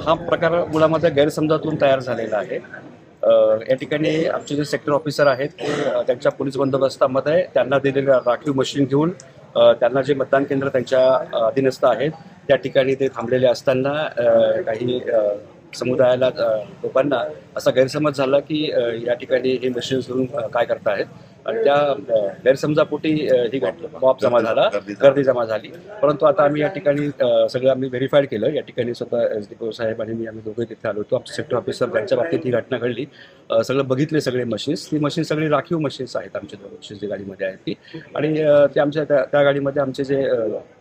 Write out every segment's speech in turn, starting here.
हा प्रकार मुळामध्ये गैरसमजातून तयार झालेला आहे। या ठिकाणी आमचे जे सेक्टर ऑफिसर आहेत ते त्यांच्या पोलीस बंदोबस्तामध्ये त्यांना दिलेले राखीव मशीन घेऊन त्यांना जे मतदान केंद्र त्यांच्या अधीनस्थ आहेत त्या ठिकाणी ते थांबलेले असताना काही समुदायाला लोकांना असा गैरसमज झाला की या ठिकाणी हे मशीन्स घेऊन काय करतायत आणि त्या गैरसमजापोटी ही मॉब जमा झाला, गर्दी जमा झाली। परंतु आता आम्ही या ठिकाणी सगळं आम्ही व्हेरीफाईड केलं। या ठिकाणी स्वतः एसडीपीओ साहेब आणि मी आम्ही दोघे तिथे आलो होतो। आमचे सेक्टर ऑफिसर त्यांच्या बाबतीत ही घटना घडली, सगळं बघितले सगळे मशीन्स। ती मशीन सगळी राखीव मशीन्स आहेत आमच्या दोन मशीन्स जी गाडीमध्ये आहेत ती, आणि ते आमच्या त्या गाडीमध्ये आमचे जे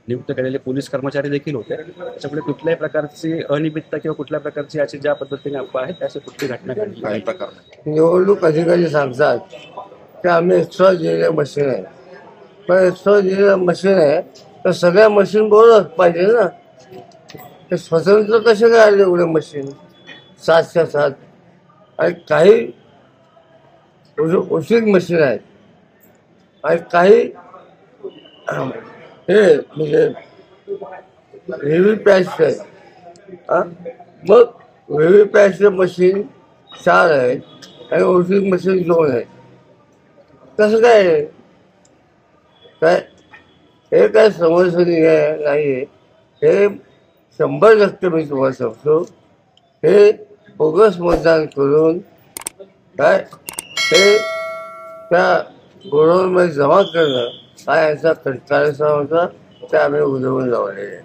नियुक्त केलेले पोलीस कर्मचारी देखील होते। त्याच्यामुळे कुठल्याही प्रकारची अनियमितता किंवा कुठल्या प्रकारची याची ज्या पद्धतीने अफवा आहे त्याची कुठली घटना घडली नाही। निवडणूक अधिकारी सांगतात की आम्ही एक्स्ट्रा दिलेल्या मशीन आहे, पण एक्स्ट्रा दिलेल्या मशीन आहे तर सगळ्या मशीन बरोबर पाहिजे ना। ते स्वतंत्र कसे काय आले एवढे मशीन 7च्या 7? आणि काही उशीर मशीन आहेत आणि काही हे म्हणजे व्ही पॅच आहे। मग व्ही पॅचचे मशीन 4 आहेत आणि उशीर मशीन 2 आहेत, कसं काय? काय हे काय समजणी नाही? हे 100% मी तुम्हाला सांगतो, हे बोगस मतदान करून काय हे त्या गोडाऊनमध्ये जमा करणं हा यांचा कार्यक्रम होता, ते आम्ही उधळून लावलेले आहे।